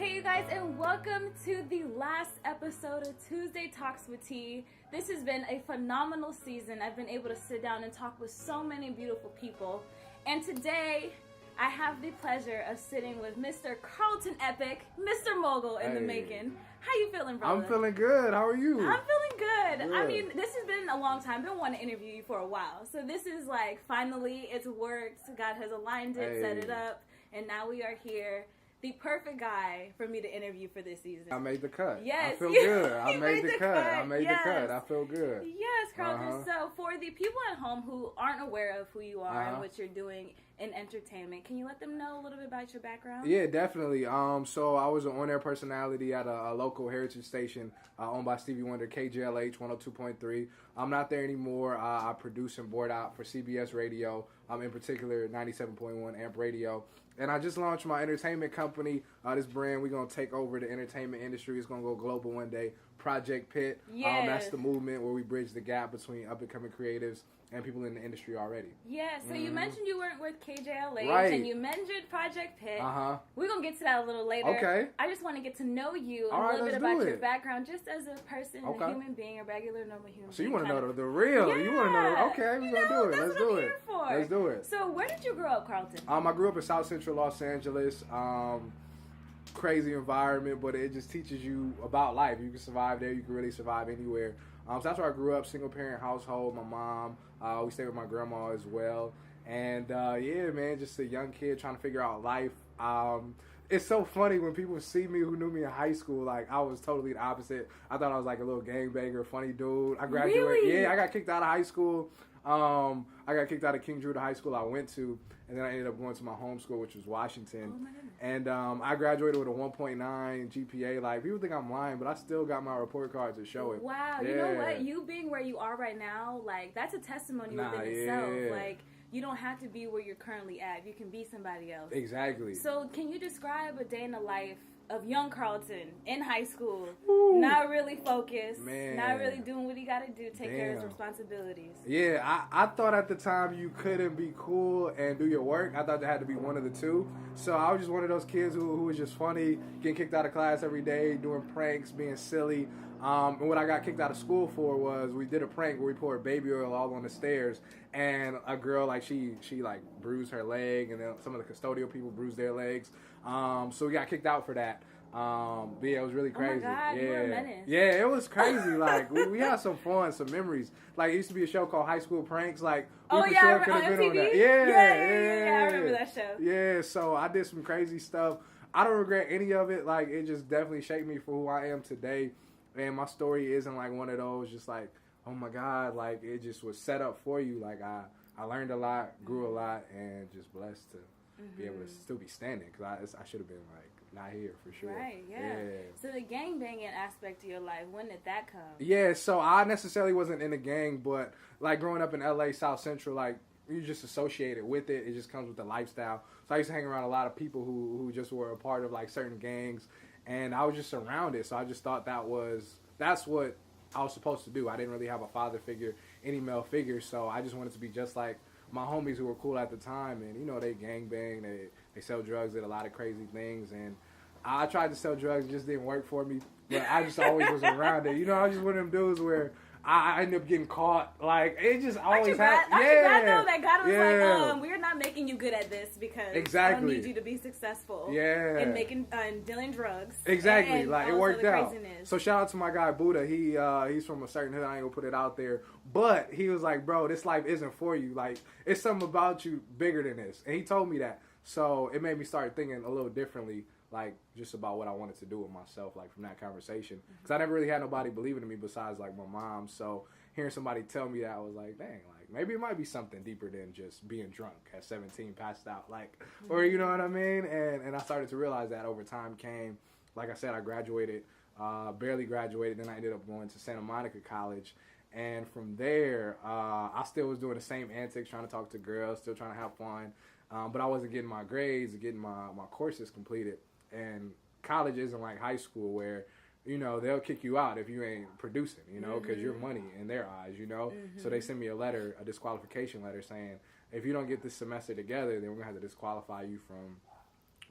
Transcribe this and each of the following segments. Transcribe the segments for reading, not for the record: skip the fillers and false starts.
Hey you guys, and welcome to the last episode of Tuesday Talks with T. This has been a phenomenal season. I've been able to sit down and talk with so many beautiful people. And today, I have the pleasure of sitting with Mr. Carlton Epic, Mr. Mogul in the making. How you feeling, brother? I'm feeling good. How are you? I'm feeling good. I mean, this has been a long time. I've been wanting to interview you for a while. So this is like, finally, it's worked. God has aligned it, set it up, and now we are here. The perfect guy for me to interview for this season. I made the cut. Yes. I feel good. I made the cut. I made the cut. I feel good. Yes, Carlton. So for the people at home who aren't aware of who you are and what you're doing in entertainment, can you let them know a little bit about your background? Yeah, definitely. So I was an on-air personality at a local heritage station owned by Stevie Wonder, KJLH 102.3. I'm not there anymore. I produce and board out for CBS Radio, in particular 97.1 AMP Radio. And I just launched my entertainment company, this brand. We're going to take over the entertainment industry. It's going to go global one day. Project Pit. Yes. That's the movement where we bridge the gap between up-and-coming creatives and people in the industry already. Yeah, so you mentioned you weren't with KJLH, and you mentioned Project Pit. We're going to get to that a little later. Okay. I just want to get to know you a little bit about your background, just as a person, a human being, a regular, normal human being. So you want to know the real. Yeah. You want to know okay, we're going to do it. That's Let's what do I'm it. Here for. Let's do it. So where did you grow up, Carlton? I grew up in South Central Los Angeles. Crazy environment, but it just teaches you about life. You can survive there. You can really survive anywhere. So that's where I grew up, single parent household. My mom, we stayed with my grandma as well. And yeah, man, just a young kid trying to figure out life. It's so funny when people see me who knew me in high school. Like, I was totally the opposite. I thought I was like a little gangbanger, funny dude. I graduated. Really? Yeah, I got kicked out of high school. I got kicked out of King Drew, the high school I went to, and then I ended up going to my home school, which was Washington. Oh my goodness. And I graduated with a 1.9 GPA. Like, people think I'm lying, but I still got my report card to show it. Wow, Yeah. You know what? You being where you are right now, like, that's a testimony within itself. Like, you don't have to be where you're currently at. You can be somebody else. Exactly. So, can you describe a day in the life of young Carlton in high school? Ooh. Not really focused. Man. Not really doing what he got to do, take care of his responsibilities. Yeah, I thought at the time you couldn't be cool and do your work. I thought there had to be one of the two. So I was just one of those kids who was just funny, getting kicked out of class every day, doing pranks, being silly. And what I got kicked out of school for was we did a prank where we poured baby oil all on the stairs, and a girl, like, she like bruised her leg, and then some of the custodial people bruised their legs. So we got kicked out for that. But yeah, it was really crazy. Oh my God, you were a menace. Yeah, it was crazy. Like, we had some fun, some memories. Like, it used to be a show called High School Pranks. Like, we on could have been MTV? on that. Yeah, I remember that show. Yeah, so I did some crazy stuff. I don't regret any of it. Like, it just definitely shaped me for who I am today. And my story isn't like one of those just like, oh my God, like, it just was set up for you. Like, I learned a lot, grew a lot, and just blessed to be able to still be standing, because I should have been like not here for sure. Right, yeah. So the gangbanging aspect of your life, when did that come? Yeah, so I necessarily wasn't in a gang, but like growing up in LA, South Central, like, you just associate it with it. It just comes with the lifestyle. So I used to hang around a lot of people who just were a part of like certain gangs, and I was just surrounded. So I just thought that's what I was supposed to do. I didn't really have a father figure, any male figure, so I just wanted to be just like my homies who were cool at the time. And you know, they gangbang, they sell drugs, did a lot of crazy things, and I tried to sell drugs, it just didn't work for me. But I just always was around it. You know, I was just one of them dudes where I ended up getting caught. Like, it just always happened. Aren't you glad though that God was like, we're not making you good at this because I don't need you to be successful. Yeah. And making dealing drugs. Exactly. And like, it worked out. Craziness. So shout out to my guy Buddha. He's from a certain hood. I ain't gonna put it out there. But he was like, bro, this life isn't for you. Like, it's something about you bigger than this. And he told me that. So it made me start thinking a little differently, like, just about what I wanted to do with myself, like, from that conversation. Because I never really had nobody believing in me besides, like, my mom. So hearing somebody tell me that, I was like, dang, like, maybe it might be something deeper than just being drunk at 17, passed out, like, or, you know what I mean? And I started to realize that over time came. Like I said, I graduated, barely graduated. Then I ended up going to Santa Monica College. And from there, I still was doing the same antics, trying to talk to girls, still trying to have fun. But I wasn't getting my grades or getting my courses completed. And college isn't like high school where, you know, they'll kick you out if you ain't producing, you know, because you're money in their eyes, you know. So they send me a letter, a disqualification letter saying, if you don't get this semester together, then we're going to have to disqualify you from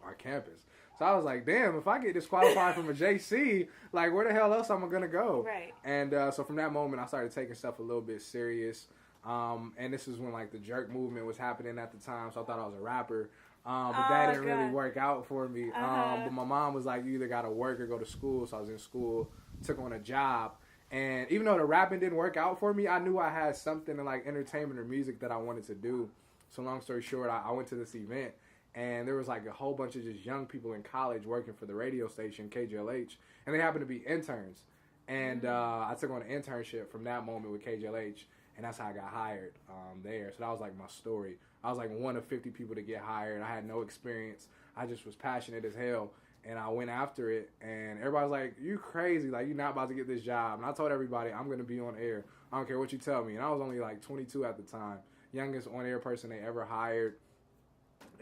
our campus. So I was like, damn, if I get disqualified from a JC, like, where the hell else am I going to go? Right. And so from that moment, I started taking stuff a little bit serious. And this is when, like, the jerk movement was happening at the time, so I thought I was a rapper. But that didn't really work out for me. But my mom was like, you either got to work or go to school. So I was in school, took on a job. And even though the rapping didn't work out for me, I knew I had something in, like, entertainment or music that I wanted to do. So long story short, I went to this event. And there was, like, a whole bunch of just young people in college working for the radio station, KJLH. And they happened to be interns. And I took on an internship from that moment with KJLH. And that's how I got hired there. So that was, like, my story. I was, like, one of 50 people to get hired. I had no experience. I just was passionate as hell. And I went after it. And everybody was like, you crazy. Like, you're not about to get this job. And I told everybody, I'm going to be on air. I don't care what you tell me. And I was only, like, 22 at the time. Youngest on-air person they ever hired.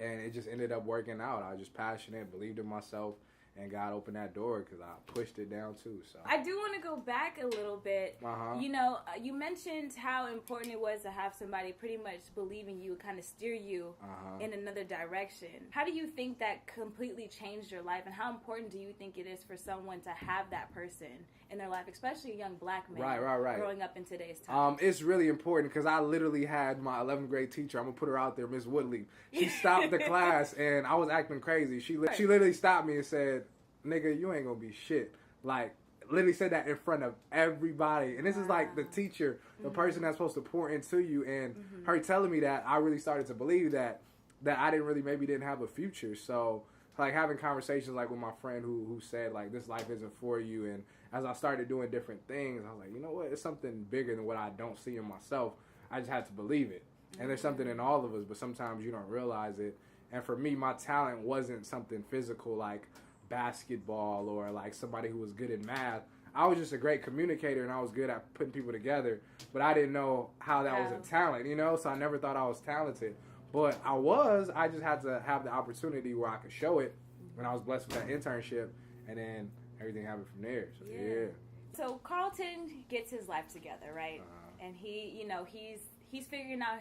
And it just ended up working out. I was just passionate, believed in myself, and God opened that door because I pushed it down too. So I do want to go back a little bit. You know, you mentioned how important it was to have somebody pretty much believe in you, kind of steer you in another direction. How do you think that completely changed your life, and how important do you think it is for someone to have that person in their life, especially a young black man growing up in today's time? It's really important because I literally had my 11th grade teacher, I'm going to put her out there, Miss Woodley. She stopped the class and I was acting crazy. She literally stopped me and said, nigga, you ain't going to be shit. Like, literally said that in front of everybody. And this is like the teacher, the person that's supposed to pour into you. And her telling me that, I really started to believe that I didn't have a future. So, like, having conversations like with my friend who said, like, this life isn't for you. And as I started doing different things, I was like, you know what? It's something bigger than what I don't see in myself. I just had to believe it. And there's something in all of us, but sometimes you don't realize it. And for me, my talent wasn't something physical like basketball or like somebody who was good in math. I was just a great communicator and I was good at putting people together, but I didn't know how that was a talent, you know? So I never thought I was talented. But I just had to have the opportunity where I could show it. And I was blessed with that internship, and then everything happened from there. So, yeah. So Carlton gets his life together, right? And he, you know, he's figuring out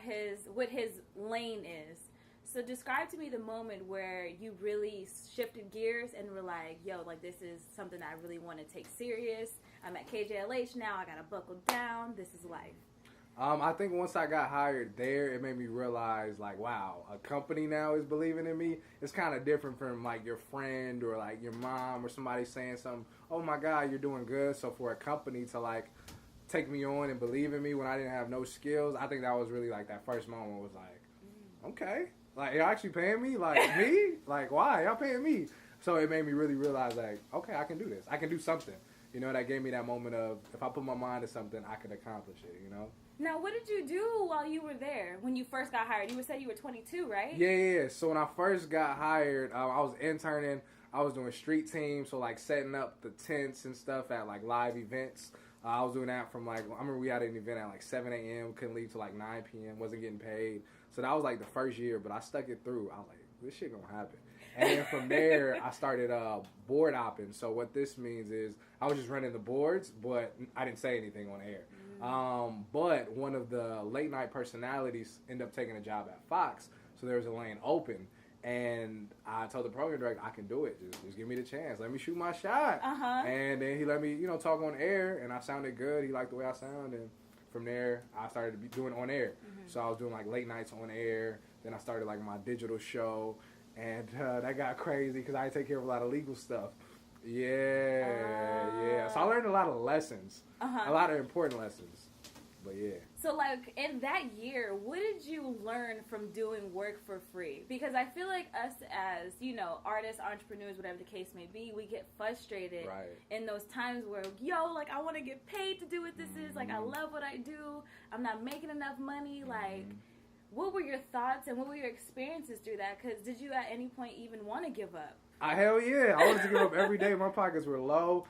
what his lane is. So describe to me the moment where you really shifted gears and were like, yo, like, this is something I really want to take serious. I'm at KJLH now. I got to buckle down. This is life. I think once I got hired there, it made me realize, like, wow, a company now is believing in me. It's kind of different from, like, your friend or, like, your mom or somebody saying something, oh, my God, you're doing good. So for a company to, like, take me on and believe in me when I didn't have no skills, I think that was really, like, that first moment was like, okay. Like, y'all actually paying me? Like, me? Like, why? Y'all paying me? So it made me really realize, like, okay, I can do this. I can do something. You know, that gave me that moment of, if I put my mind to something, I could accomplish it, you know? Now, what did you do while you were there when you first got hired? You said you were 22, right? Yeah. So when I first got hired, I was interning. I was doing street teams, so, like, setting up the tents and stuff at, like, live events. I was doing that from, like, I remember we had an event at, like, 7 a.m., couldn't leave till, like, 9 p.m., wasn't getting paid. So that was, like, the first year, but I stuck it through. I was like, this shit gonna happen. And then from there, I started board hopping. So what this means is I was just running the boards, but I didn't say anything on air. But one of the late night personalities ended up taking a job at Fox, so there was a lane open. And I told the program director, I can do it. Just give me the chance. Let me shoot my shot. And then he let me, talk on air, and I sounded good. He liked the way I sound, and from there, I started to be doing on air. So I was doing, like, late nights on air. Then I started, like, my digital show, and that got crazy because I had to take care of a lot of legal stuff. Yeah. So I learned a lot of lessons, a lot of important lessons. But yeah. So, like, in that year, what did you learn from doing work for free? Because I feel like us as, artists, entrepreneurs, whatever the case may be, we get frustrated in those times where, like, I want to get paid to do what this is. Like, I love what I do. I'm not making enough money. Like, what were your thoughts and what were your experiences through that? Because did you at any point even want to give up? Hell yeah. I wanted to give up every day. My pockets were low.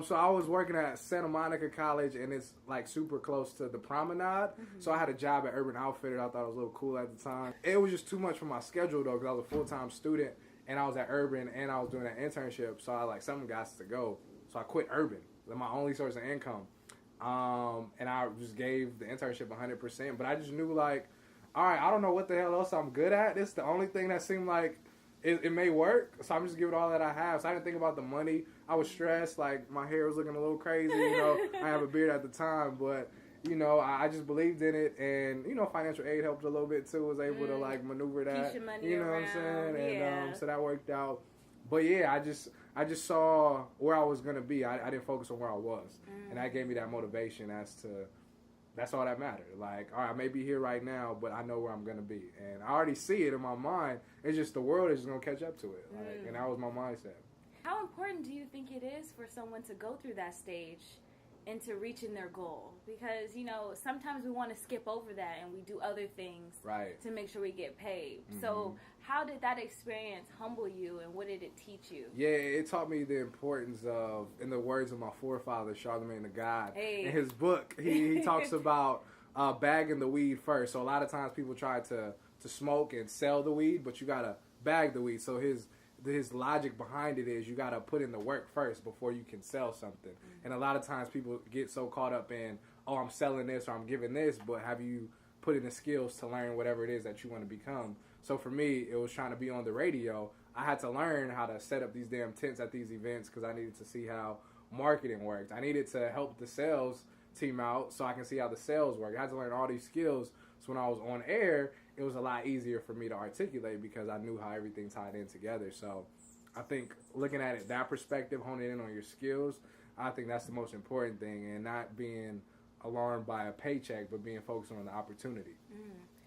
So I was working at Santa Monica College, and it's, like, super close to the Promenade. So I had a job at Urban Outfitters. I thought it was a little cool at the time. It was just too much for my schedule, though, because I was a full-time student, and I was at Urban, and I was doing that internship. So something got to go. So I quit Urban. That's my only source of income. And I just gave the internship 100%. But I just knew, like, all right, I don't know what the hell else I'm good at. This is the only thing that seemed like it may work. So I'm just giving all that I have. So I didn't think about the money. I was stressed. Like, my hair was looking a little crazy. You know, I have a beard at the time, but you know, I just believed in it, and you know, financial aid helped a little bit too. Was able to like maneuver that. Keep your money you know around. what I'm saying? Yeah. And so that worked out. But yeah, I just saw where I was gonna be. I didn't focus on where I was, and that gave me that motivation as to that's all that mattered. Like, all right, I may be here right now, but I know where I'm gonna be, and I already see it in my mind. It's just the world is just gonna catch up to it, like, and that was my mindset. How important do you think it is for someone to go through that stage into reaching their goal? Because, you know, sometimes we want to skip over that and we do other things to make sure we get paid. So how did that experience humble you, and what did it teach you? Yeah, it taught me the importance of, in the words of my forefather, Charlemagne the God, in his book, he talks about bagging the weed first. So a lot of times people try to smoke and sell the weed, but you got to bag the weed. So his logic behind it is you got to put in the work first before you can sell something. And a lot of times people get so caught up in, oh, I'm selling this or I'm giving this, but have you put in the skills to learn whatever it is that you want to become? So for me, it was trying to be on the radio. I had to learn how to set up these damn tents at these events because I needed to see how marketing worked. I needed to help the sales team out so I can see how the sales work. I had to learn all these skills. So when I was on air, it was a lot easier for me to articulate because I knew how everything tied in together. So I think looking at it that perspective, honing in on your skills, I think that's the most important thing, and not being alarmed by a paycheck, but being focused on the opportunity.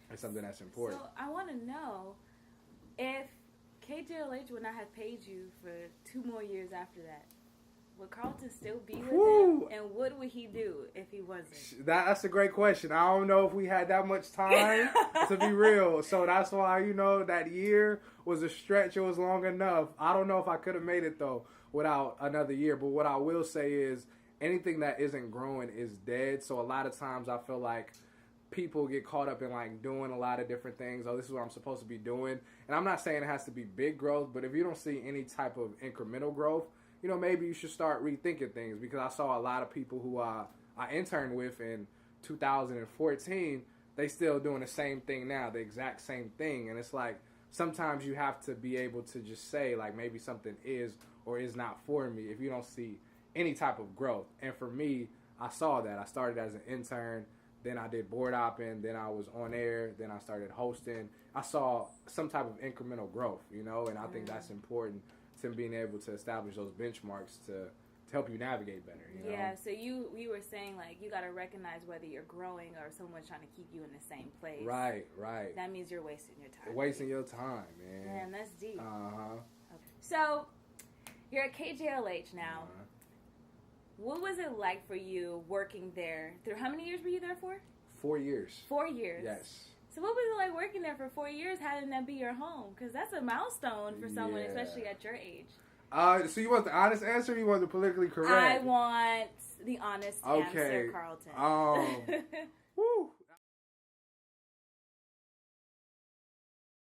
It's something that's important. So I want to know if KJLH would not have paid you for 2 more years after that, would Carlton still be with him? And what would he do if he wasn't? That's a great question. I don't know if we had that much time to be real. So that's why, you know, that year was a stretch. It was long enough. I don't know if I could have made it, though, without another year. But what I will say is anything that isn't growing is dead. So a lot of times I feel like people get caught up in like doing a lot of different things. Oh, this is what I'm supposed to be doing. And I'm not saying it has to be big growth, but if you don't see any type of incremental growth, you know, maybe you should start rethinking things, because I saw a lot of people who I interned with in 2014, they still doing the same thing now, the exact same thing. And it's like, sometimes you have to be able to just say, like, maybe something is or is not for me if you don't see any type of growth. And for me, I saw that. I started as an intern, then I did board opping, then I was on air, then I started hosting. I saw some type of incremental growth, you know, and I think that's important to being able to establish those benchmarks to help you navigate better, you know? Yeah, so you were saying, like, you got to recognize whether you're growing or someone's trying to keep you in the same place. Right. That means you're wasting your time. Wasting your time, man. Man, that's deep. Uh-huh. Okay. So, you're at KJLH now. What was it like for you working there? Through how many years were you there for? 4 years. 4 years? Yes. So what was it like working there for 4 years, having that be your home? Because that's a milestone for someone, especially at your age. So you want the honest answer, or you want the politically correct? I want the honest answer, Carlton. Woo.